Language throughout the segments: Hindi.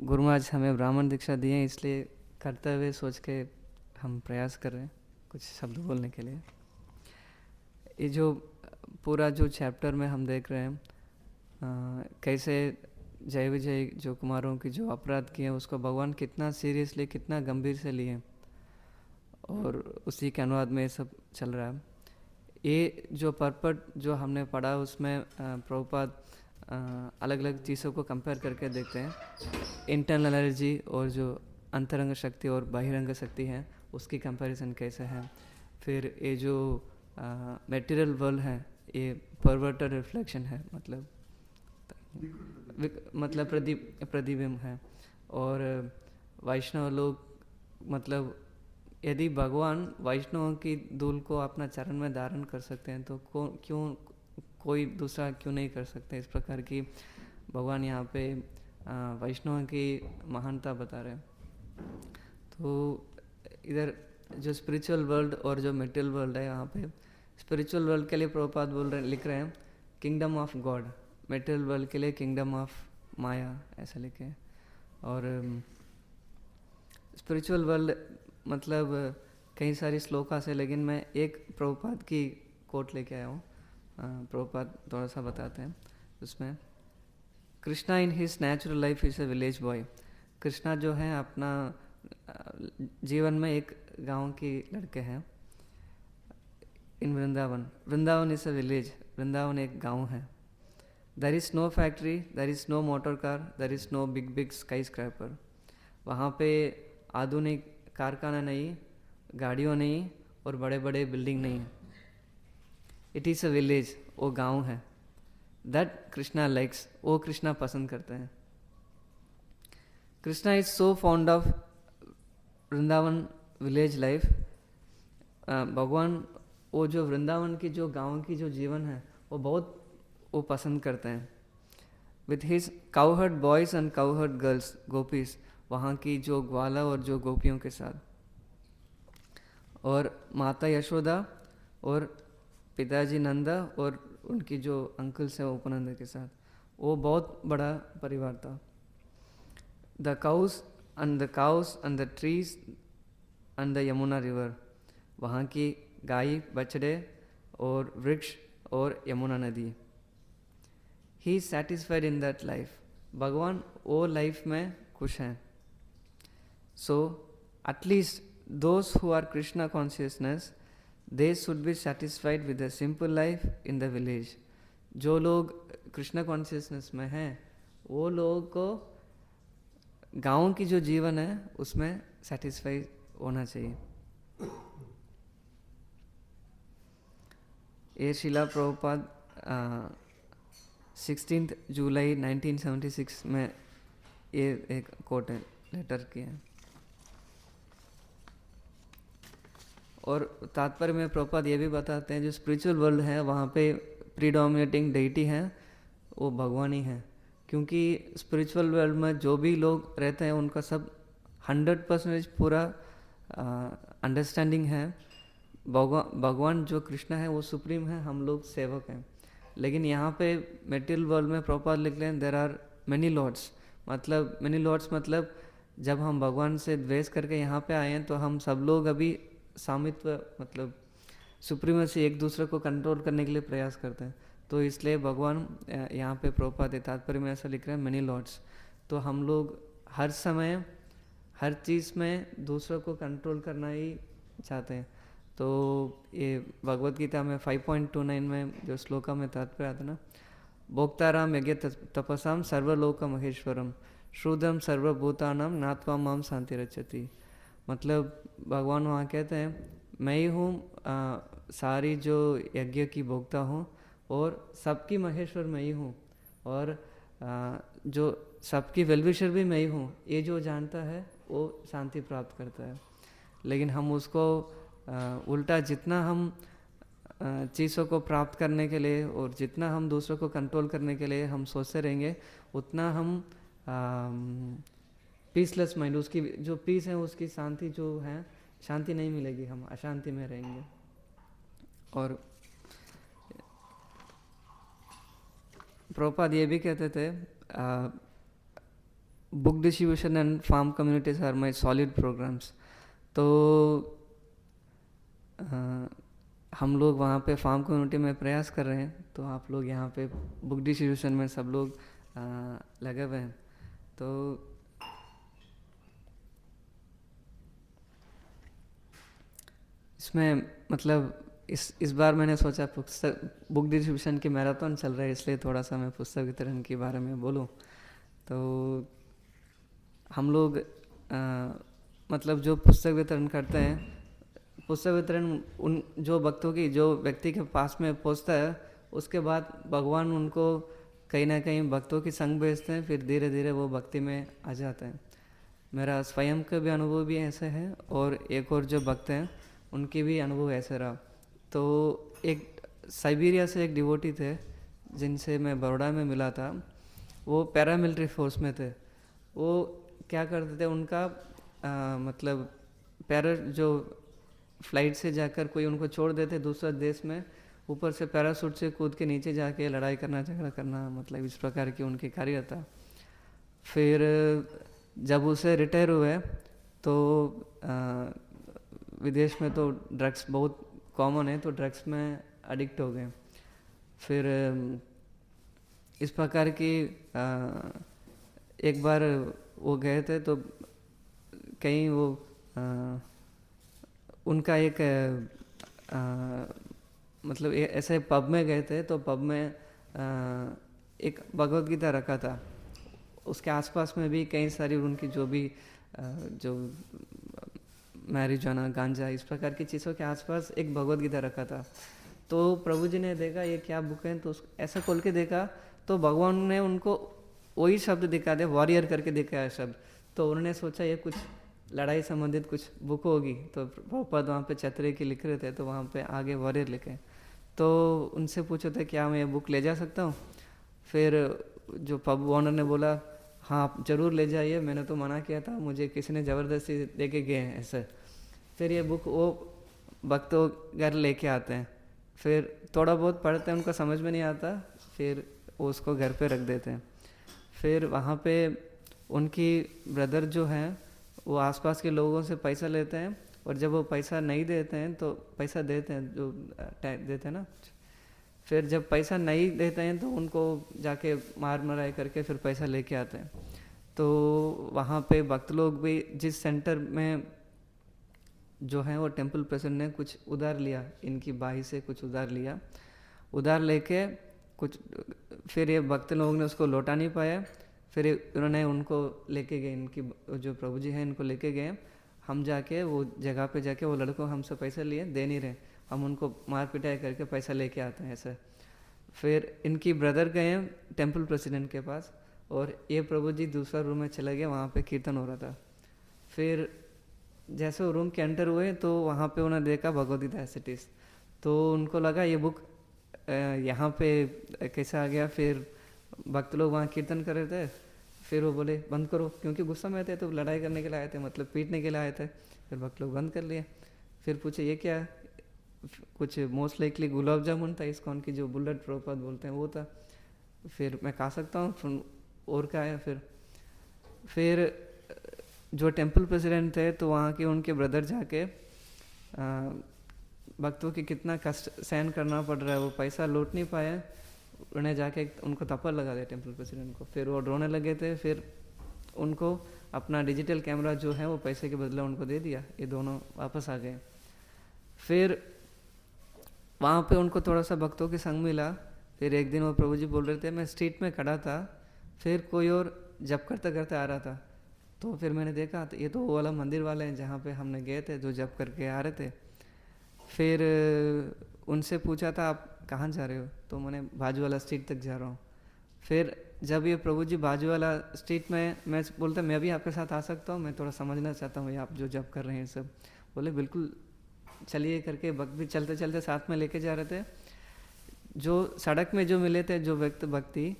गुरु महाराज हमें ब्राह्मण दीक्षा दी है, इसलिए करते हुए सोच के हम प्रयास कर रहे हैं कुछ शब्द बोलने के लिए। ये जो पूरा जो चैप्टर में हम देख रहे हैं कैसे जय विजय जो कुमारों की जो अपराध किए हैं उसको भगवान कितना सीरियसली, कितना गंभीर से लिए, और उसी के अनुवाद में ये सब चल रहा है। ये जो पर्पट जो हमने पढ़ा उसमें प्रभुपाद अलग अलग चीज़ों को कंपेयर करके देखते हैं। इंटरनल एनर्जी और जो अंतरंग शक्ति और बहिरंग शक्ति है उसकी कंपैरिजन कैसे है। फिर ये जो मटेरियल वर्ल्ड है ये परवर्टेड रिफ्लेक्शन है, मतलब प्रतिबिंब है। और वैष्णव लोग मतलब यदि भगवान वैष्णव की धूल को अपना चरण में धारण कर सकते हैं तो क्यों कोई दूसरा क्यों नहीं कर सकते। इस प्रकार की भगवान यहाँ पे वैष्णव की महानता बता रहे हैं। तो इधर जो स्पिरिचुअल वर्ल्ड और जो मेटेरियल वर्ल्ड है, यहाँ पे स्पिरिचुअल वर्ल्ड के लिए प्रभुपाद लिख रहे हैं kingdom of God, material world के लिए किंगडम ऑफ माया, ऐसा लिखे। और स्पिरिचुअल वर्ल्ड मतलब कई सारी श्लोका से, लेकिन मैं एक प्रभुपाद की कोट लेके आया हूँ। प्रभुपाद थोड़ा सा बताते हैं उसमें। Krishna in his natural life is a village boy. Krishna जो है अपना जीवन में एक गांव की लड़के हैं। In Vrindavan, Vrindavan is a village, Vrindavan एक गांव है। There is no factory, there is no motor car, there is no big big skyscraper. वहाँ पे आधुनिक कारखाना नहीं, गाड़ियों नहीं और बड़े बड़े बिल्डिंग नहीं। इट इज़ अ विलेज, वो गांव है। दैट कृष्णा लाइक्स, वो कृष्णा पसंद करते हैं। Krishna is so fond of Vrindavan village life. भगवान वो जो वृंदावन की जो गांव की जो जीवन है वो पसंद करते हैं। With his cowherd boys and cowherd girls, gopis, वहाँ की जो ग्वाला और जो गोपियों के साथ, और माता यशोदा और पिताजी नंदा और उनकी जो अंकल्स हैं उपनंद के साथ, वो बहुत बड़ा परिवार था। The cows and the trees and the Yamuna river, वहाँ की गाय बछड़े और वृक्ष और यमुना नदी। He is satisfied in that life, भगवान वो लाइफ में खुश हैं। So at least those who are Krishna consciousness, they should be satisfied with a simple life in the village. जो लोग कृष्णा कॉन्शियसनेस में हैं वो लोगों को गांव की जो जीवन है उसमें सेटिस्फाई होना चाहिए। ये शिला प्रभुपाद 16 जुलाई 1976 में ये एक कोट लेटर किए हैं। और तात्पर्य में प्रभुपाद ये भी बताते हैं जो स्पिरिचुअल वर्ल्ड है वहाँ पे प्रीडोमिनेटिंग डेटी है वो भगवान ही है। क्योंकि स्पिरिचुअल वर्ल्ड में जो भी लोग रहते हैं उनका सब 100% पूरा अंडरस्टैंडिंग है। भगवान जो कृष्ण है वो सुप्रीम है, हम लोग सेवक हैं। लेकिन यहाँ पे मेटेरियल वर्ल्ड में प्रभुपाद लिख रहे हैं देयर आर मैनी लॉर्ड्स। मतलब जब हम भगवान से द्वेष करके यहाँ पे आए हैं तो हम सब लोग अभी सामित्व मतलब सुप्रीमेसी एक दूसरे को कंट्रोल करने के लिए प्रयास करते हैं। तो इसलिए भगवान यहाँ पे प्रभुपाद तात्पर्य में ऐसा लिख रहे हैं मैनी लॉर्ड्स। तो हम लोग हर समय हर चीज़ में दूसरों को कंट्रोल करना ही चाहते हैं। तो ये भगवत गीता में 5.29 में जो श्लोका में तात्पर्य आता ना, भोक्ताराम यज्ञ तपसाम सर्वलोक महेश्वरम श्रुदम सर्वभूतानाम नात्वा माम शांति रचती। मतलब भगवान वहाँ कहते हैं मैं ही हूँ सारी जो यज्ञ की भोक्ता हूँ और सबकी महेश्वर मैं ही हूँ, और जो सबकी वेलविशर भी मैं ही हूँ। ये जो जानता है वो शांति प्राप्त करता है। लेकिन हम उसको उल्टा जितना हम चीज़ों को प्राप्त करने के लिए और जितना हम दूसरों को कंट्रोल करने के लिए हम सोचते रहेंगे उतना हम पीसलेस माइंड, उसकी जो पीस है उसकी शांति जो है शांति नहीं मिलेगी, हम अशांति में रहेंगे। और प्रभुपाद ये भी कहते थे book distribution and farm communities are my solid programs. तो हम लोग वहाँ पे फार्म कम्युनिटी में प्रयास कर रहे हैं, तो आप लोग यहाँ पे बुक डिस्ट्रीब्यूशन में सब लोग लगे हुए हैं। तो इसमें मतलब इस बार मैंने सोचा पुस्तक बुक डिस्ट्रीब्यूशन की मैराथन चल रहा है, इसलिए थोड़ा सा मैं पुस्तक वितरण के बारे में बोलूँ। तो हम लोग मतलब जो पुस्तक वितरण करते हैं, पुस्तक वितरण उन जो भक्तों की जो व्यक्ति के पास में पहुंचता है, उसके बाद भगवान उनको कहीं ना कहीं भक्तों की संग भेजते हैं, फिर धीरे धीरे वो भक्ति में आ जाते हैं। मेरा स्वयं का भी अनुभव भी ऐसे है, और एक और जो भक्त हैं उनकी भी अनुभव ऐसे रहा। तो एक साइबेरिया से एक डिवोटी थे जिनसे मैं बड़ौदा में मिला था। वो पैरामिलिट्री फोर्स में थे। वो क्या करते थे, उनका मतलब जो फ्लाइट से जाकर कोई उनको छोड़ देते दूसरा देश में, ऊपर से पैराशूट से कूद के नीचे जाके लड़ाई करना, झगड़ा करना, मतलब इस प्रकार की उनकी कार्य था। फिर जब उसे रिटायर हुए तो विदेश में तो ड्रग्स बहुत कॉमन है, तो ड्रग्स में एडिक्ट हो गए। फिर इस प्रकार की एक बार वो गए थे, तो कहीं वो उनका एक मतलब ऐसे पब में गए थे, तो पब में एक भगवद गीता रखा था। उसके आसपास में भी कई सारी उनकी जो भी जो मैरिजुआना, गांजा, इस प्रकार की चीज़ों के आसपास एक भगवद गीता रखा था। तो प्रभु जी ने देखा ये क्या बुक है, तो ऐसा खोल के देखा तो भगवान ने उनको वही शब्द दिखा दे, वॉरियर करके दिखाया शब्द। तो उन्होंने सोचा ये कुछ लड़ाई संबंधित कुछ बुक होगी, तो प्रभुपाद वहाँ पे चतरे की लिख रहे थे, तो वहाँ पे आगे वॉरियर लिखे। तो उनसे पूछे थे क्या मैं ये बुक ले जा सकता हूँ। फिर जो पब ओनर ने बोला हाँ आप ज़रूर ले जाइए, मैंने तो मना किया था, मुझे किसी ने ज़बरदस्ती दे के गए हैं ऐसे। फिर ये बुक वो भक्तों घर लेके आते हैं, फिर थोड़ा बहुत पढ़ते हैं, उनको समझ में नहीं आता, फिर वो उसको घर पे रख देते हैं। फिर वहाँ पे उनकी ब्रदर जो हैं वो आसपास के लोगों से पैसा लेते हैं, और जब वो पैसा नहीं देते हैं तो पैसा देते हैं जो देते हैं ना, फिर जब पैसा नहीं देते हैं तो उनको जाके मार मराई करके फिर पैसा लेके आते हैं। तो वहाँ पे भक्त लोग भी जिस सेंटर में जो है वो टेम्पल प्रेसिडेंट ने कुछ उधार लिया, इनकी बाई से कुछ उधार लिया, उधार लेके कुछ, फिर ये भक्त लोगों ने उसको लौटा नहीं पाया। फिर उन्होंने उनको लेके गए, इनकी जो प्रभु जी हैं इनको लेके गए, हम जाके वो जगह पे जाके वो लड़कों हमसे पैसे लिए दे नहीं रहे, हम उनको मार पिटाई करके पैसा लेके आते हैं ऐसे। फिर इनकी ब्रदर गए टेम्पल प्रेसिडेंट के पास, और ये प्रभु जी दूसरा रूम में चले गए, वहाँ पे कीर्तन हो रहा था। फिर जैसे वो रूम के एंटर हुए तो वहाँ पे उन्होंने देखा भगवदगीता एसिटीज, तो उनको लगा ये बुक यहाँ पे कैसे आ गया। फिर भक्त लोग वहाँ कीर्तन कर रहे थे, फिर वो बोले बंद करो, क्योंकि गुस्सा में थे, तो लड़ाई करने के लिए आए थे, मतलब पीटने के लिए आए थे। फिर भक्त लोग बंद कर लिए। फिर पूछे ये क्या है, कुछ मोस्ट लाइकली गुलाब जामुन था, इसको उनकी जो बुलेट प्रभुपाद बोलते हैं वो था। फिर मैं खा सकता हूँ, और क्या है। फिर जो टेम्पल प्रेसिडेंट थे तो वहाँ के उनके ब्रदर जाके भक्तों की कितना कष्ट सहन करना पड़ रहा है, वो पैसा लौट नहीं पाए, उन्हें जाके उनको थप्पड़ लगा दिया टेम्पल प्रेसिडेंट को। फिर वो रोने लगे थे, फिर उनको अपना डिजिटल कैमरा जो है वो पैसे के बदले उनको दे दिया, ये दोनों वापस आ गए। फिर वहाँ पे उनको थोड़ा सा भक्तों के संग मिला। फिर एक दिन वो प्रभु जी बोल रहे थे, मैं स्ट्रीट में खड़ा था, फिर कोई और जप करते करते आ रहा था, तो फिर मैंने देखा तो ये तो वो वाला मंदिर वाले हैं जहाँ पे हमने गए थे, जो जप करके आ रहे थे। फिर उनसे पूछा था आप कहाँ जा रहे हो, तो मैंने बाजू वाला स्ट्रीट तक जा रहा हूँ। फिर जब ये प्रभु जी बाजू वाला स्ट्रीट में, मैं बोलता मैं भी आपके साथ आ सकता हूँ, मैं थोड़ा समझना चाहता हूँ आप जो जप कर रहे हैं सब। बोले बिल्कुल चलिए करके, भक्त भी चलते चलते साथ में लेके जा रहे थे। जो सड़क में जो मिले थे जो भक्ति,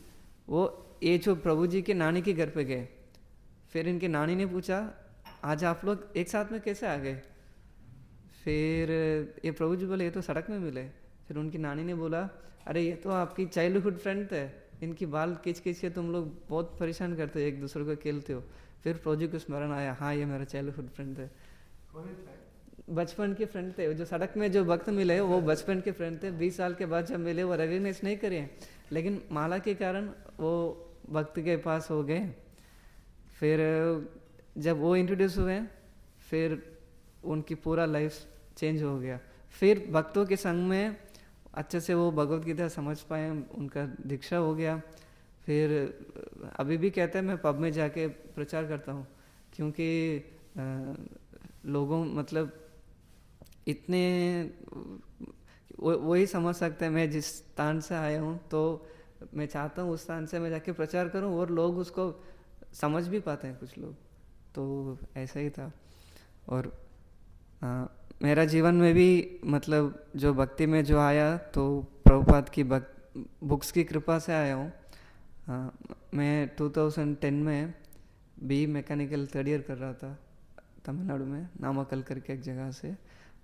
वो ये जो प्रभु जी के नानी के घर पे गए। फिर इनकी नानी ने पूछा आज आप लोग एक साथ में कैसे आ गए। फिर ये प्रभु जी बोले ये तो सड़क में मिले। फिर उनकी नानी ने बोला अरे ये तो आपकी चाइल्डहुड फ्रेंड थे, इनकी बाल खींच खींच के तुम लोग बहुत परेशान करते हो, एक दूसरे को खेलते हो। फिर प्रभु को स्मरण आया, हाँ ये मेरा चाइल्डहुड फ्रेंड थे, बचपन के फ्रेंड थे। जो सड़क में जो वक्त मिले वो बचपन के फ्रेंड थे। 20 साल के बाद जब मिले वो रिकग्नाइज नहीं करे, लेकिन माला के कारण वो वक्त के पास हो गए। फिर जब वो इंट्रोड्यूस हुए फिर उनकी पूरा लाइफ चेंज हो गया। फिर भक्तों के संग में अच्छे से वो भगवत गीता समझ पाए, उनका दीक्षा हो गया। फिर अभी भी कहते हैं मैं पब में जाके प्रचार करता हूँ, क्योंकि लोगों मतलब इतने वही समझ सकते हैं मैं जिस स्थान से आया हूँ, तो मैं चाहता हूँ उस स्थान से मैं जाके प्रचार करूँ और लोग उसको समझ भी पाते हैं कुछ लोग। तो ऐसा ही था। और मेरा जीवन में भी मतलब जो भक्ति में जो आया तो प्रभुपाद की बुक्स की कृपा से आया हूँ। मैं 2010 में बी मैकेनिकल थर्ड ईयर कर रहा था तमिलनाडु में, नामाकल करके एक जगह से।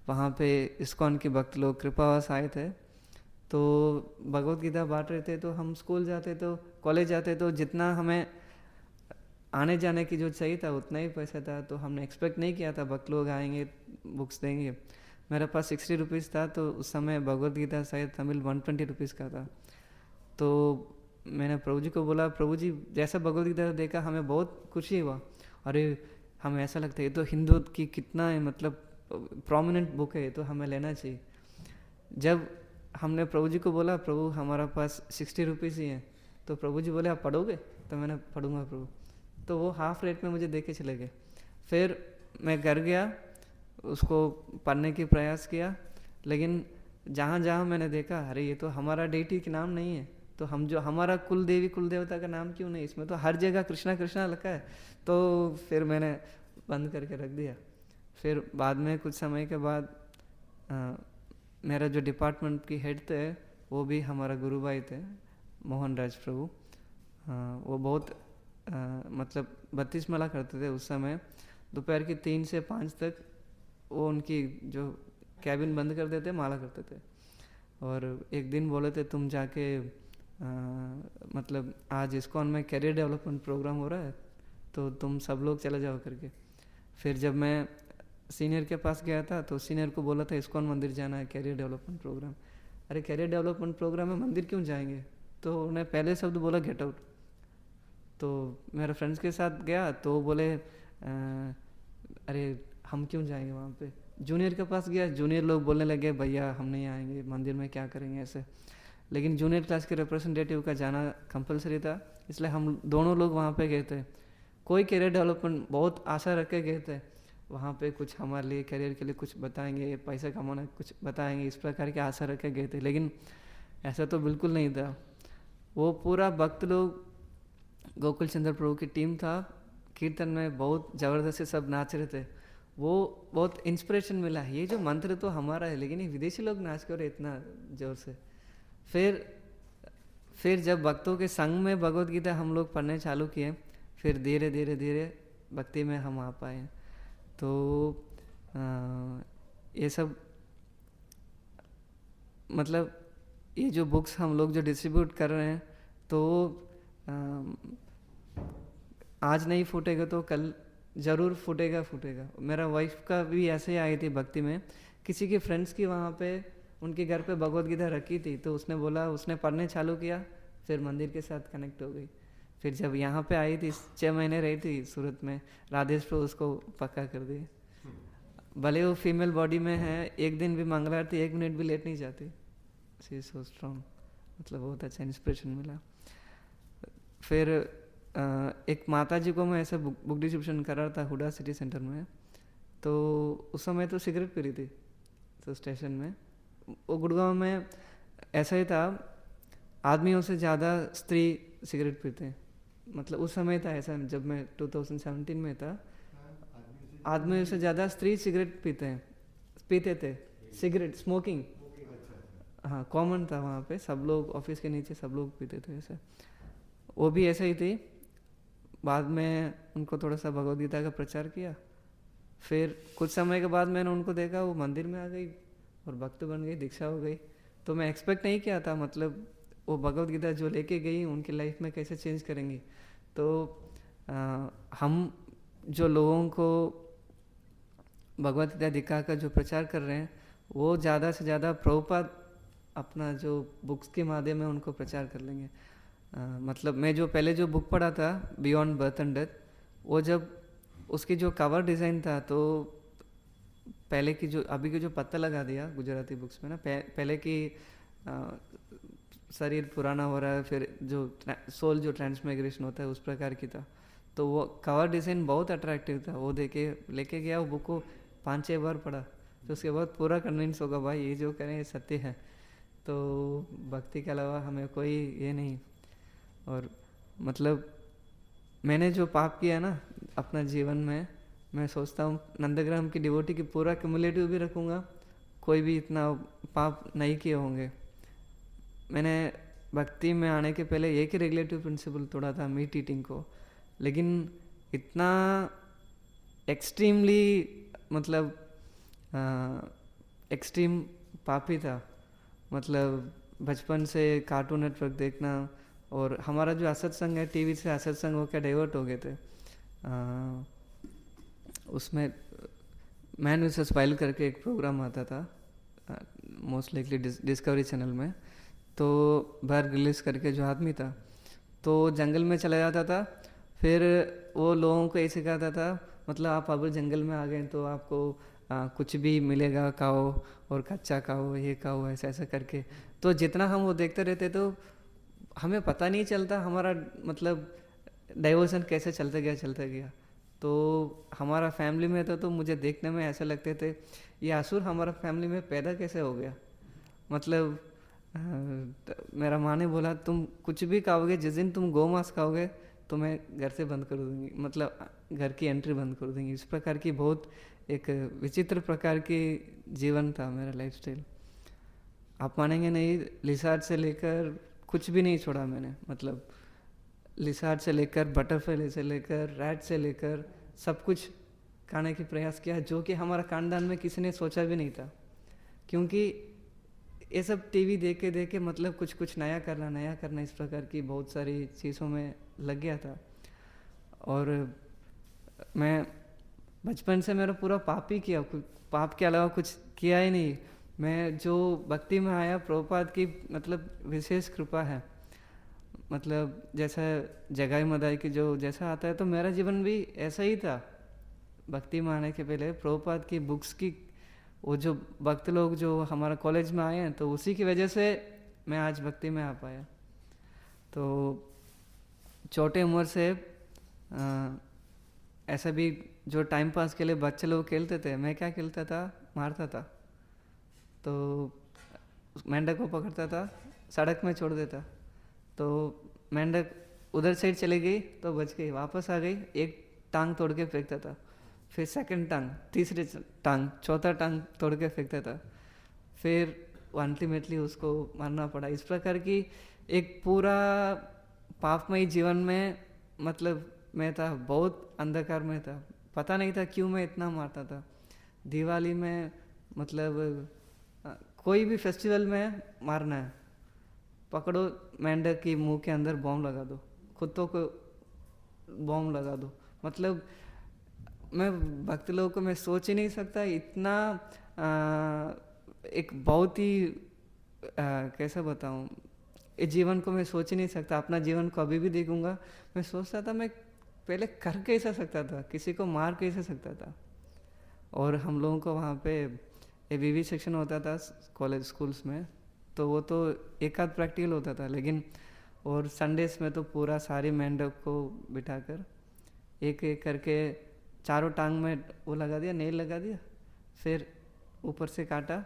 वहाँ पे इस्कॉन के भक्त लोग कृपावास आए थे, तो भगवत गीता बांट रहे थे। तो हम स्कूल जाते तो कॉलेज जाते तो जितना हमें आने जाने की जो चाहिए था उतना ही पैसा था, तो हमने एक्सपेक्ट नहीं किया था भक्त लोग आएंगे बुक्स देंगे। मेरे पास 60 रुपीज़ था, तो उस समय भगवत गीता शायद तमिल 120 रुपीज़ का था। तो मैंने प्रभु जी को बोला, प्रभु जी जैसा भगवत गीता देखा हमें बहुत खुशी हुआ। अरे हमें ऐसा लगता है ये तो हिंदू की कितना है मतलब प्रोमिनेंट बुक है, तो हमें लेना चाहिए। जब हमने प्रभु जी को बोला प्रभु हमारा पास 60 रुपीज़ ही है, तो प्रभु जी बोले आप पढ़ोगे? तो मैंने पढ़ूंगा प्रभु। तो वो हाफ रेट में मुझे देके चले गए। फिर मैं घर गया, उसको पढ़ने की प्रयास किया, लेकिन जहाँ जहाँ मैंने देखा अरे ये तो हमारा डेटी के नाम नहीं है, तो हम जो हमारा कुल देवी कुल देवता का नाम क्यों नहीं, इसमें तो हर जगह कृष्णा कृष्णा लिखा है। तो फिर मैंने बंद करके रख दिया। फिर बाद में कुछ समय के बाद मेरा जो डिपार्टमेंट की हेड थे वो भी हमारा गुरु भाई थे, मोहन राज प्रभु। वो बहुत मतलब 32 माला करते थे उस समय। दोपहर की 3 से 5 तक वो उनकी जो कैबिन बंद कर देते माला करते थे। और एक दिन बोले थे तुम जाके मतलब आज इस्कॉन में कैरियर डेवलपमेंट प्रोग्राम हो रहा है, तो तुम सब लोग चले जाओ करके। फिर जब मैं सीनियर के पास गया था तो सीनियर को बोला था इस्कॉन मंदिर जाना है, कैरियर डेवलपमेंट प्रोग्राम। अरे कैरियर डेवलपमेंट प्रोग्राम में मंदिर क्यों जाएंगे? तो उन्हें पहले शब्द बोला गेट आउट। तो मेरे फ्रेंड्स के साथ गया तो बोले अरे हम क्यों जाएंगे वहाँ पे। जूनियर के पास गया, जूनियर लोग बोलने लगे भैया हम नहीं आएंगे, मंदिर में क्या करेंगे ऐसे। लेकिन जूनियर क्लास के रिप्रेजेंटेटिव का जाना कंपलसरी था, इसलिए हम दोनों लोग वहाँ पे गए थे। कोई कैरियर डेवलपमेंट बहुत आशा रख के गए थे, वहाँ पे कुछ हमारे लिए कैरियर के लिए कुछ बताएंगे, पैसा कमाना कुछ बताएंगे, इस प्रकार की आशा रख के गए थे। लेकिन ऐसा तो बिल्कुल नहीं था। वो पूरा भक्त लोग गोकुल चंद्र प्रभु की टीम था, कीर्तन में बहुत ज़बरदस्ती सब नाच रहे थे। वो बहुत इंस्पिरेशन मिला, ये जो मंत्र तो हमारा है लेकिन ये विदेशी लोग नाच कर इतना ज़ोर से। फिर जब भक्तों के संग में भगवत गीता हम लोग पढ़ने चालू किए, फिर धीरे धीरे धीरे भक्ति में हम आ पाए। तो ये सब मतलब ये जो बुक्स हम लोग जो डिस्ट्रीब्यूट कर रहे हैं, तो आज नहीं फूटेगा तो कल ज़रूर फूटेगा। मेरा वाइफ का भी ऐसे ही आई थी भक्ति में, किसी के फ्रेंड्स की वहाँ पे उनके घर पे भगवत गीता रखी थी, तो उसने बोला, उसने पढ़ने चालू किया, फिर मंदिर के साथ कनेक्ट हो गई। फिर जब यहाँ पे आई थी 6 महीने रही थी सूरत में, राधेश प्रभु उसको पक्का कर दिए। भले वो फीमेल बॉडी में है, एक दिन भी मंगल आरती 1 मिनट भी लेट नहीं जाती। शी इज सो स्ट्रॉन्ग, मतलब बहुत अच्छा इंस्पिरेशन मिला। फिर एक माता जी को मैं ऐसे बुक डिस्ट्रीब्यूशन कर रहा था हुडा सिटी सेंटर में, तो उस समय तो सिगरेट पी रही थी तो स्टेशन में। वो गुड़गांव में ऐसा ही था, आदमियों से ज़्यादा स्त्री सिगरेट पीते हैं, मतलब उस समय था ऐसा, जब मैं 2017 में था। आदमियों से ज़्यादा स्त्री सिगरेट पीते थे सिगरेट, स्मोकिंग। हाँ कॉमन था वहाँ पे, सब लोग ऑफिस के नीचे सब लोग पीते थे ऐसे। वो भी ऐसे ही थी। बाद में उनको थोड़ा सा भगवद गीता का प्रचार किया, फिर कुछ समय के बाद मैंने उनको देखा वो मंदिर में आ गई और भक्त बन गई, दीक्षा हो गई। तो मैं एक्सपेक्ट नहीं किया था, मतलब वो भगवत गीता जो लेके गई उनकी लाइफ में कैसे चेंज करेंगी। तो हम जो लोगों को भगवत गीता दिखा कर जो प्रचार कर रहे हैं, वो ज़्यादा से ज़्यादा प्रभुपाद अपना जो बुक्स के माध्यम में उनको प्रचार कर लेंगे। मतलब मैं जो पहले जो बुक पढ़ा था बियॉन्ड बर्थ एंड डेथ, वो जब उसकी जो कवर डिज़ाइन था, तो पहले की जो अभी की जो पत्ता लगा दिया गुजराती बुक्स में ना, पहले की शरीर पुराना हो रहा है, फिर जो सोल जो ट्रांसमाइग्रेशन होता है उस प्रकार की था। तो वो कवर डिज़ाइन बहुत अट्रैक्टिव था, वो देखे लेके गया, वो बुक को 5-6 बार पढ़ा, तो उसके बाद पूरा कन्विंस होगा भाई ये जो करें ये सत्य है। तो भक्ति के अलावा हमें कोई ये नहीं। और मतलब मैंने जो पाप किया ना अपना जीवन में, मैं सोचता हूँ नंदग्राम की डिवोटी की पूरा क्यूमुलेटिव भी रखूँगा, कोई भी इतना पाप नहीं किए होंगे। मैंने भक्ति में आने के पहले एक ही रेगुलेटिव प्रिंसिपल तोड़ा था, मीट ईटिंग को, लेकिन इतना एक्सट्रीमली मतलब एक्सट्रीम पापी था। मतलब बचपन से कार्टून नेटवर्क देखना, और हमारा जो असत्संग है टीवी से असत्संग होकर डाइवर्ट हो गए थे। उसमें मैन वर्सेस वाइल्ड करके एक प्रोग्राम आता था, मोस्ट लाइकली डिस्कवरी चैनल में। तो बाहर रिलीज करके जो आदमी था, तो जंगल में चला जाता था, फिर वो लोगों को ये सिखाता था, मतलब आप अब जंगल में आ गए तो आपको कुछ भी मिलेगा खाओ, और कच्चा खाओ, ये खाओ, ऐसा ऐसा करके। तो जितना हम वो देखते रहते तो हमें पता नहीं चलता हमारा मतलब डाइवर्सन कैसे चलता गया। तो हमारा फैमिली में तो मुझे देखने में ऐसा लगते थे ये असुर हमारा फैमिली में पैदा कैसे हो गया। मतलब मेरा माँ ने बोला तुम कुछ भी खाओगे, जिस दिन तुम गौ मांस खाओगे तो मैं घर से बंद कर दूँगी, मतलब घर की एंट्री बंद कर दूँगी। इस प्रकार की बहुत एक विचित्र प्रकार की जीवन था मेरा लाइफस्टाइल। आप मानेंगे नहीं, लिसार्ड से लेकर कुछ भी नहीं छोड़ा मैंने। मतलब लिसार्ड से लेकर बटरफ्लाई से लेकर रैट से लेकर सब कुछ खाने की प्रयास किया, जो कि हमारा खानदान में किसी ने सोचा भी नहीं था। क्योंकि ये सब टीवी देख के मतलब कुछ नया करना इस प्रकार की बहुत सारी चीज़ों में लग गया था। और मैं बचपन से मेरा पूरा पाप ही किया, पाप के अलावा कुछ किया ही नहीं। मैं जो भक्ति में आया प्रभुपाद की मतलब विशेष कृपा है। मतलब जैसा जगाई मदाई की जो जैसा आता है, तो मेरा जीवन भी ऐसा ही था। भक्ति में आने के पहले प्रभुपाद की बुक्स की वो जो भक्त लोग जो हमारा कॉलेज में आए हैं, तो उसी की वजह से मैं आज भक्ति में आ पाया। तो छोटे उम्र से ऐसा भी जो टाइम पास के लिए बच्चे लोग खेलते थे, मैं क्या खेलता था, मारता था। तो मेंढक को पकड़ता था, सड़क में छोड़ देता, तो मेंढक उधर साइड चली गई तो बच गई, वापस आ गई, एक टांग तोड़ के फेंकता था, फिर सेकंड टांग, तीसरी टांग, चौथा टांग तोड़ के फेंकता था, फिर अल्टीमेटली उसको मारना पड़ा। इस प्रकार की एक पूरा पापमय जीवन में मतलब मैं था, बहुत अंधकार में था, पता नहीं था क्यों मैं इतना मारता था। दिवाली में मतलब कोई भी फेस्टिवल में मारना है, पकड़ो मेंढक की मुंह के अंदर बॉम्ब लगा दो, कुत्तों को बॉम्ब लगा दो। मतलब मैं भक्त लोगों को मैं सोच ही नहीं सकता इतना एक बहुत ही कैसा बताऊँ, इस जीवन को मैं सोच ही नहीं सकता। अपना जीवन को अभी भी देखूंगा, मैं सोचता था मैं पहले कर कैसे सकता था, किसी को मार कैसे सकता था। और हम लोगों को वहाँ पे एबीवी सेक्शन होता था कॉलेज स्कूल्स में, तो वो तो एक आध प्रैक्टिकल होता था, लेकिन और संडेस में तो पूरा सारी मेंढक को बिठाकर एक एक करके चारों टांग में वो लगा दिया, नेल लगा दिया, फिर ऊपर से काटा,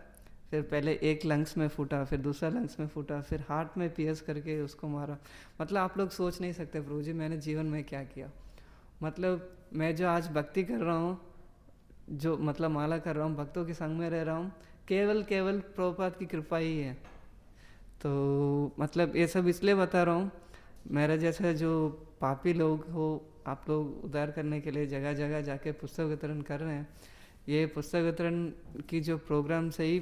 फिर पहले एक लंग्स में फूटा, फिर दूसरा लंग्स में फूटा, फिर हार्ट में पियर्स करके उसको मारा। मतलब आप लोग सोच नहीं सकते प्रभु जी मैंने जीवन में क्या किया। मतलब मैं जो आज भक्ति कर रहा हूँ, जो मतलब माला कर रहा हूँ, भक्तों के संग में रह रहा हूँ, केवल प्रभुपाद की कृपा ही है। तो मतलब ये सब इसलिए बता रहा हूँ, मेरा जैसा जो पापी लोग हो, आप लोग उद्धार करने के लिए जगह जगह जाके पुस्तक वितरण कर रहे हैं। ये पुस्तक वितरण की जो प्रोग्राम से ही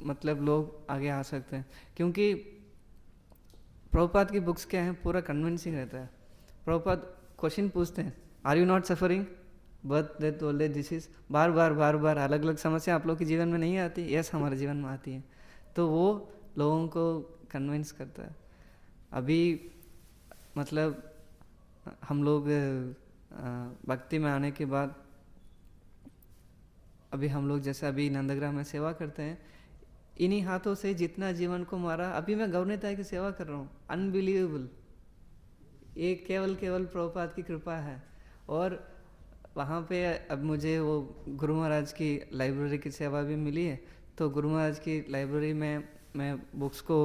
मतलब लोग आगे आ सकते हैं, क्योंकि प्रभुपाद की बुक्स क्या है, पूरा कन्विंसिंग रहता है। प्रभुपाद क्वेश्चन पूछते हैं, are you not suffering, birth death old age disease, बार बार अलग अलग समस्या आप लोग के जीवन में नहीं आती, यस हमारे जीवन में आती है। तो वो लोगों को कन्विंस करता है। अभी मतलब हम लोग भक्ति में आने के बाद अभी हम लोग जैसे अभी नंदग्राम में सेवा करते हैं, इन्हीं हाथों से जितना जीवन को मारा, अभी मैं गौरनीताई की सेवा कर रहा हूँ, अनबिलीवेबल। ये केवल प्रभुपाद की कृपा है। और वहाँ पे अब मुझे वो गुरु महाराज की लाइब्रेरी की सेवा भी मिली है। तो गुरु महाराज की लाइब्रेरी में मैं बुक्स को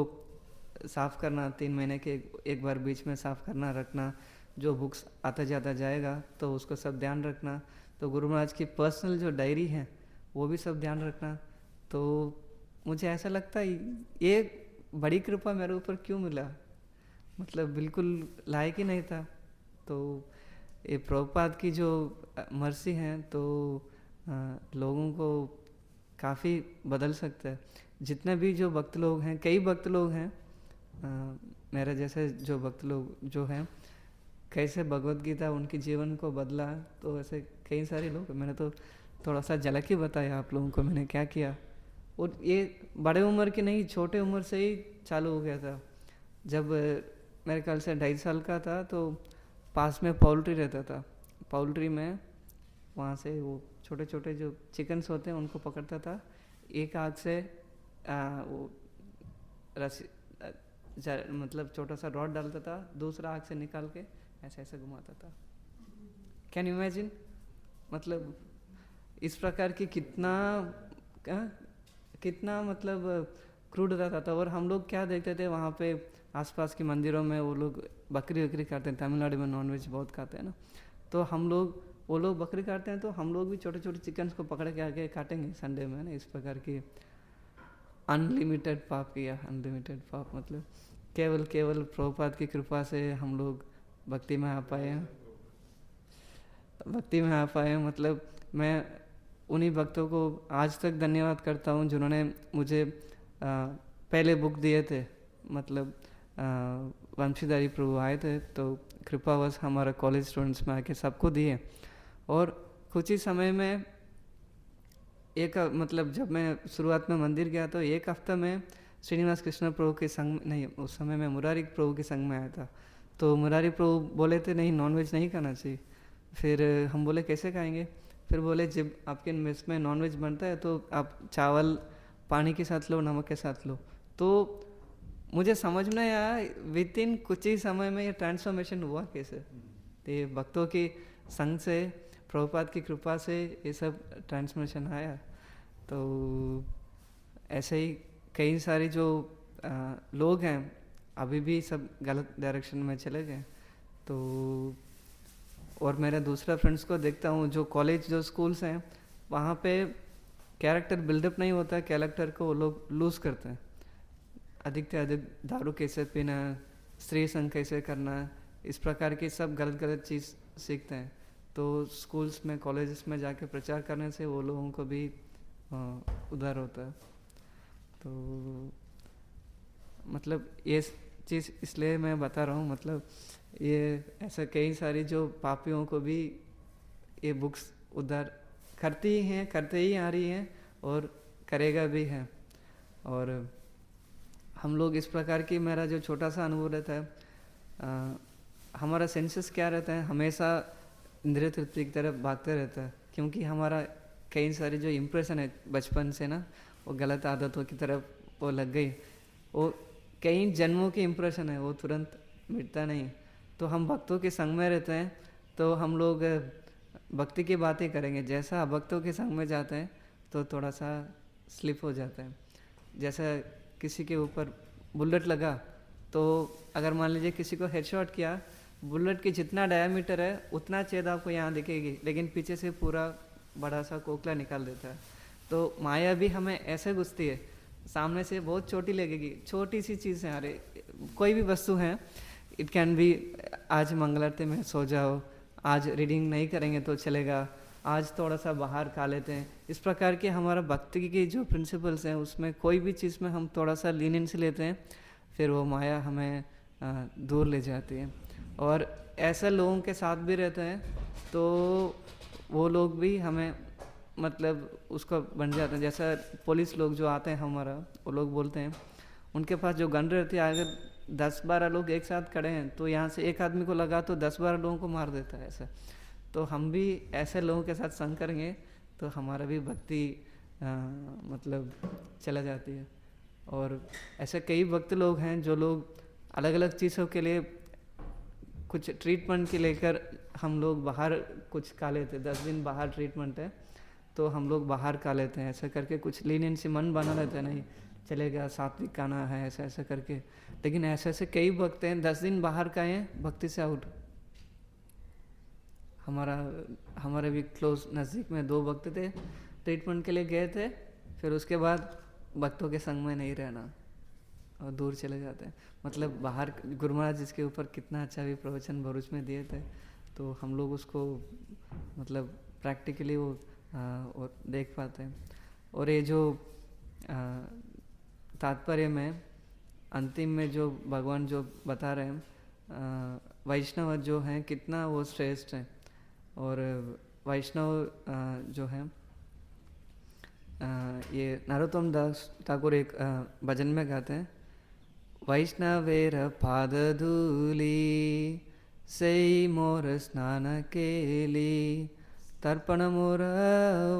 साफ़ करना, 3 महीने के एक बार बीच में साफ़ करना रखना, जो बुक्स आता जाता जाएगा तो उसको सब ध्यान रखना। तो गुरु महाराज की पर्सनल जो डायरी है वो भी सब ध्यान रखना। तो मुझे ऐसा लगता है ये बड़ी कृपा मेरे ऊपर क्यों मिला, मतलब बिल्कुल लायक ही नहीं था। तो ये प्रभुपाद की जो मर्सी है तो लोगों को काफ़ी बदल सकता है। जितने भी जो भक्त लोग हैं, कई भक्त लोग हैं मेरे जैसे जो भक्त लोग जो हैं, कैसे भगवत गीता उनके जीवन को बदला, तो ऐसे कई सारे लोग, मैंने तो थोड़ा सा झलक ही बताया आप लोगों को मैंने क्या किया। और ये बड़े उम्र के नहीं, छोटे उम्र से ही चालू हो गया था। जब मेरे ख्याल से 2.5 साल का था तो पास में पोल्ट्री रहता था, पोल्ट्री में वहाँ से वो छोटे छोटे जो चिकन्स होते हैं उनको पकड़ता था, एक आग से वो रस्सी मतलब छोटा सा रॉड डालता था, दूसरा आग से निकाल के ऐसे ऐसे घुमाता था। कैन यू इमेजिन, मतलब इस प्रकार की कितना मतलब क्रूड रहता था। और हम लोग क्या देखते थे वहाँ पे आसपास के मंदिरों में, वो लोग बकरी काटते हैं, तमिलनाडु में नॉनवेज बहुत खाते हैं ना, तो हम लोग, वो लोग बकरी काटते हैं तो हम लोग भी छोटे छोटे चिकन्स को पकड़ के आके काटेंगे संडे में ना। इस प्रकार की अनलिमिटेड पाप किया, अनलिमिटेड पाप। मतलब केवल प्रभुपाद की कृपा से हम लोग भक्ति में आ पाए हैं, भक्ति में आ पाए हैं। मतलब मैं उन्हीं भक्तों को आज तक धन्यवाद करता हूँ जिन्होंने मुझे पहले बुक दिए थे। मतलब वंशीधारी प्रभु आए थे तो कृपावश हमारा कॉलेज स्टूडेंट्स में आके सबको दिए। और कुछ ही समय में एक मतलब जब मैं शुरुआत में मंदिर गया तो एक हफ्ता में श्रीनिवास कृष्ण प्रभु के संग नहीं, उस समय मैं मुरारी प्रभु के संग में आया था। तो मुरारी प्रभु बोले थे नहीं, नॉनवेज नहीं खाना चाहिए। फिर हम बोले कैसे खाएंगे, फिर बोले जब आपके मेस में नॉनवेज बनता है तो आप चावल पानी के साथ लो, नमक के साथ लो। तो मुझे समझ में आया विद इन कुछ ही समय में ये ट्रांसफॉर्मेशन हुआ कैसे। तो ये भक्तों की संग से, प्रभुपाद की कृपा से ये सब ट्रांसफॉर्मेशन आया। तो ऐसे ही कई सारे जो लोग हैं अभी भी सब गलत डायरेक्शन में चले गए। तो और मेरे दूसरा फ्रेंड्स को देखता हूँ जो कॉलेज जो स्कूल्स हैं वहाँ पे कैरेक्टर बिल्डअप नहीं होता, कैरेक्टर को वो लोग लूज़ करते हैं। अधिक से अधिक दारू कैसे पीना, स्त्री संग कैसे करना, इस प्रकार की सब गलत चीज़ सीखते हैं। तो स्कूल्स में कॉलेजेस में जाके प्रचार करने से वो लोगों को भी उद्धार होता है। तो मतलब ये चीज़ इसलिए मैं बता रहा हूँ, मतलब ये ऐसा कई सारी जो पापियों को भी ये बुक्स उद्धार करती ही हैं, करते ही आ रही हैं और करेगा भी है। और हम लोग इस प्रकार की, मेरा जो छोटा सा अनुभव रहता है, हमारा सेंसेस क्या रहता है, हमेशा इंद्रिय तृप्ति की तरफ भागते रहता है। क्योंकि हमारा कई सारी जो इम्प्रेशन है बचपन से ना, वो गलत आदतों की तरफ वो लग गई, वो कई जन्मों की इम्प्रेशन है, वो तुरंत मिटता नहीं। तो हम भक्तों के संग में रहते हैं तो हम लोग भक्ति की बातें करेंगे। जैसा भक्तों के संग में जाते हैं तो थोड़ा सा स्लिप हो जाता है। जैसा किसी के ऊपर बुलेट लगा तो अगर मान लीजिए किसी को हेडशॉट किया, बुलेट की जितना डायमीटर है उतना छेद आपको यहाँ दिखेगी, लेकिन पीछे से पूरा बड़ा सा कोकला निकाल देता है। तो माया भी हमें ऐसे घुसती है, सामने से बहुत छोटी लगेगी, छोटी सी चीज़ है, अरे कोई भी वस्तु है, इट कैन बी आज मंगल आरती में सो जाओ, आज रीडिंग नहीं करेंगे तो चलेगा, आज थोड़ा सा बाहर खा लेते हैं। इस प्रकार के हमारा भक्ति की जो प्रिंसिपल्स हैं उसमें कोई भी चीज़ में हम थोड़ा सा लीनियंस लेते हैं, फिर वो माया हमें दूर ले जाती है। और ऐसे लोगों के साथ भी रहते हैं तो वो लोग भी हमें मतलब उसका बन जाते हैं। जैसा पुलिस लोग जो आते हैं हमारा, वो लोग बोलते हैं उनके पास जो गन रहती है, अगर 10-12 लोग एक साथ खड़े हैं तो यहाँ से एक आदमी को लगा तो 10-12 लोगों को मार देता है ऐसा। तो हम भी ऐसे लोगों के साथ संग करेंगे तो हमारा भी भक्ति मतलब चला जाती है। और ऐसे कई भक्त लोग हैं जो लोग अलग अलग चीज़ों के लिए कुछ ट्रीटमेंट के लेकर हम लोग बाहर कुछ खा लेते, 10 दिन बाहर ट्रीटमेंट है तो हम लोग बाहर खा लेते हैं, ऐसा करके कुछ लीनियंसी मन बना रहता है, नहीं चलेगा सात्विक खाना है ऐसा ऐसा करके। लेकिन ऐसे ऐसे कई भक्त हैं 10 दिन बाहर का हैं, भक्ति से आउट। हमारे भी क्लोज नज़दीक में 2 भक्त थे, ट्रीटमेंट के लिए गए थे, फिर उसके बाद भक्तों के संग में नहीं रहना और दूर चले जाते हैं। मतलब बाहर गुरु महाराज जिसके ऊपर कितना अच्छा भी प्रवचन भरूच में दिए थे, तो हम लोग उसको मतलब प्रैक्टिकली वो और देख पाते हैं। और ये जो तात्पर्य में अंतिम में जो भगवान जो बता रहे हैं वैष्णव जो हैं कितना वो श्रेष्ठ हैं। और वैष्णव जो है ये नरोत्तम दास ठाकुर एक भजन में गाते हैं, वैष्णवेर पाद धूली सई मोर स्नान केली, तर्पण मोर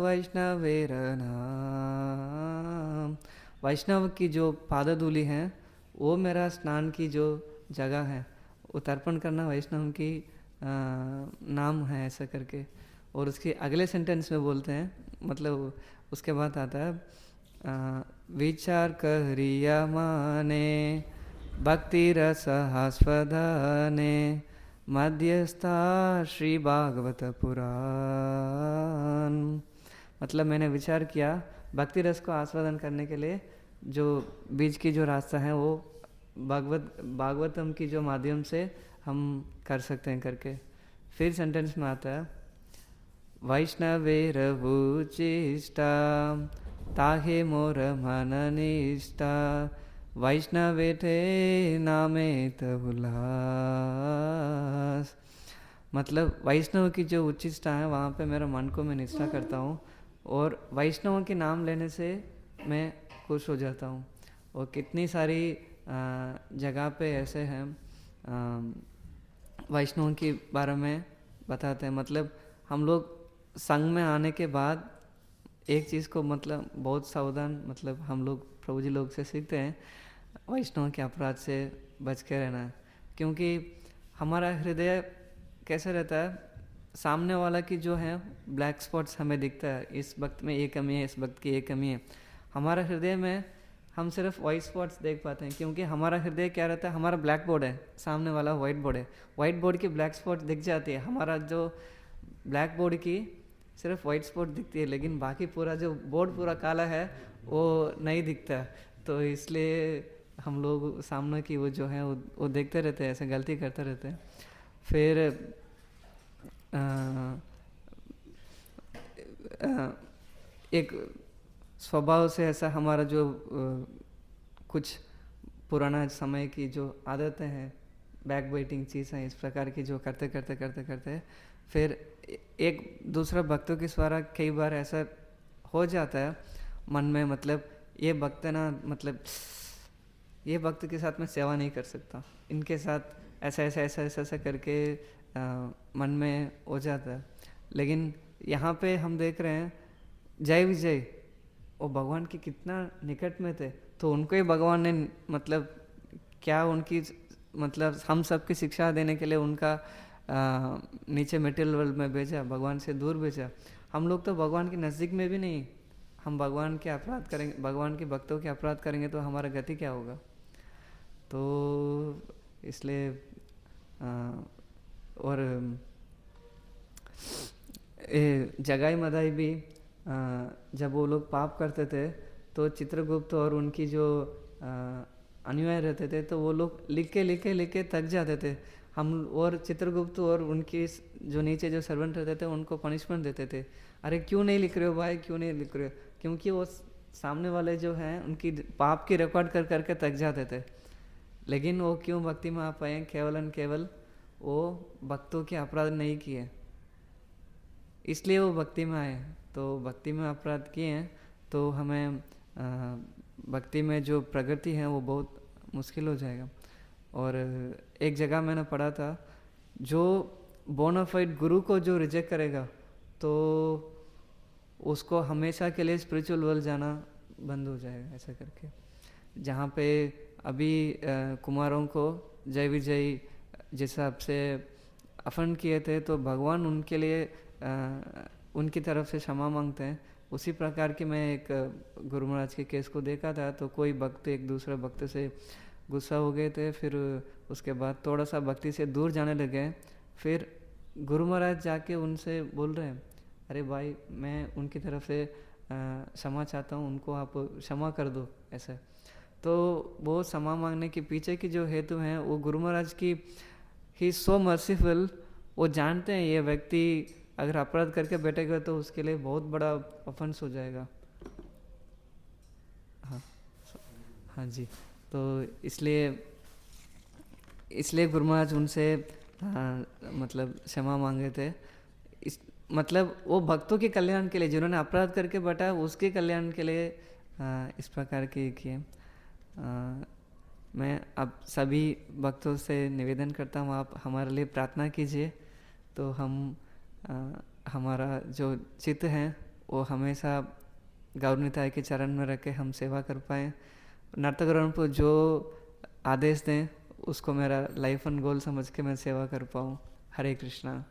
वैष्णवेर नाम। वैष्णव की जो पाद धूली है वो मेरा स्नान की जो जगह है, वो तर्पण करना वैष्णव की नाम है ऐसा करके। और उसके अगले सेंटेंस में बोलते हैं, मतलब उसके बाद आता है विचार करिया माने भक्ति रस आस्वादने मध्यस्था श्री भागवत पुराण। मतलब मैंने विचार किया भक्ति रस को आस्वादन करने के लिए जो बीच की जो रास्ता है वो भागवतम की जो माध्यम से हम कर सकते हैं करके। फिर सेंटेंस में आता है वैष्णवेर वुचिष्टा ताहे मोर मन निष्ठा, वैष्णवे थे नामे उल्लास। मतलब वैष्णव की जो उच्चिष्टा है वहाँ पे मेरा मन को मैं निष्ठा करता हूँ और वैष्णव के नाम लेने से मैं खुश हो जाता हूँ। और कितनी सारी जगह पे ऐसे हैं वैष्णव के बारे में बताते हैं। मतलब हम लोग संग में आने के बाद एक चीज़ को मतलब बहुत सावधान, मतलब हम लोग प्रभु जी लोग से सीखते हैं वैष्णव के अपराध से बच के रहना है। क्योंकि हमारा हृदय कैसे रहता है, सामने वाला की जो है ब्लैक स्पॉट्स हमें दिखता है, इस वक्त में ये कमी है, इस वक्त की ये कमी है। हमारा हृदय में हम सिर्फ वाइट स्पॉट्स देख पाते हैं क्योंकि हमारा हृदय क्या रहता है, हमारा ब्लैक बोर्ड है, सामने वाला वाइट बोर्ड है। वाइट बोर्ड की ब्लैक स्पॉट दिख जाती है, हमारा जो ब्लैक बोर्ड की सिर्फ वाइट स्पॉट दिखती है, लेकिन बाकी पूरा जो बोर्ड पूरा काला है वो नहीं दिखता। तो इसलिए हम लोग सामने की वो जो है वो देखते रहते हैं, ऐसे गलती करते रहते हैं। फिर एक स्वभाव से ऐसा हमारा जो कुछ पुराना समय की जो आदतें हैं, बैक बाइटिंग चीज़ हैं, इस प्रकार की जो करते करते करते करते फिर एक दूसरा भक्तों की द्वारा कई बार ऐसा हो जाता है मन में, मतलब ये भक्त ना, मतलब ये भक्त के साथ मैं सेवा नहीं कर सकता, इनके साथ ऐसा ऐसा ऐसा ऐसा ऐसा करके मन में हो जाता है। लेकिन यहाँ पे हम देख रहे हैं जय विजय वो भगवान के कितना निकट में थे, तो उनको ही भगवान ने मतलब क्या उनकी मतलब हम सब की शिक्षा देने के लिए उनका नीचे मेटेरियल वर्ल्ड में भेजा, भगवान से दूर भेजा। हम लोग तो भगवान के नज़दीक में भी नहीं, हम भगवान के अपराध करेंगे, भगवान के भक्तों के अपराध करेंगे तो हमारा गति क्या होगा। तो इसलिए और जगाई मदाई भी जब वो लोग पाप करते थे तो चित्रगुप्त और उनकी जो अनुयायी रहते थे तो वो लोग लिख के थक जाते थे। हम और चित्रगुप्त और उनकी जो नीचे जो सर्वेंट रहते थे उनको पनिशमेंट देते थे, अरे क्यों नहीं लिख रहे हो भाई, क्यों नहीं लिख रहे हो, क्योंकि वो सामने वाले जो हैं उनकी पाप की रिकॉर्ड कर करके थक जाते थे। लेकिन वो क्यों भक्ति में आ पाए? केवल एंड केवल वो भक्तों के अपराध नहीं किए, इसलिए वो भक्ति में आए। तो भक्ति में अपराध किए हैं तो हमें भक्ति में जो प्रगति है वो बहुत मुश्किल हो जाएगा। और एक जगह मैंने पढ़ा था, जो बोनाफाइड गुरु को जो रिजेक्ट करेगा तो उसको हमेशा के लिए स्पिरिचुअल वर्ल्ड जाना बंद हो जाएगा, ऐसा करके। जहाँ पे अभी कुमारों को जय विजय जिस हिसाब से अफंड किए थे, तो भगवान उनके लिए उनकी तरफ से क्षमा मांगते हैं। उसी प्रकार की मैं एक गुरु महाराज के केस को देखा था। तो कोई भक्त एक दूसरे भक्त से गुस्सा हो गए थे, फिर उसके बाद थोड़ा सा भक्ति से दूर जाने लगे। फिर गुरु महाराज जाके उनसे बोल रहे हैं, अरे भाई मैं उनकी तरफ से क्षमा चाहता हूँ, उनको आप क्षमा कर दो, ऐसा। तो वो क्षमा मांगने के पीछे की जो हेतु हैं वो गुरु महाराज की ही सो मर्सीफुल, वो जानते हैं ये व्यक्ति अगर अपराध करके बैठेगा तो उसके लिए बहुत बड़ा ऑफेंस हो जाएगा। हाँ हाँ जी। तो इसलिए गुरु महाराज उनसे मतलब क्षमा मांगे थे। इस मतलब वो भक्तों के कल्याण के लिए, जिन्होंने अपराध करके बैठा उसके कल्याण के लिए इस प्रकार के किए। मैं अब सभी भक्तों से निवेदन करता हूँ, आप हमारे लिए प्रार्थना कीजिए, तो हम हमारा जो चित्त है वो हमेशा गौरनिताय के चरण में रख के हम सेवा कर पाएँ। नर्तकगण को जो आदेश दें उसको मेरा लाइफ एंड गोल समझ के मैं सेवा कर पाऊँ। हरे कृष्णा।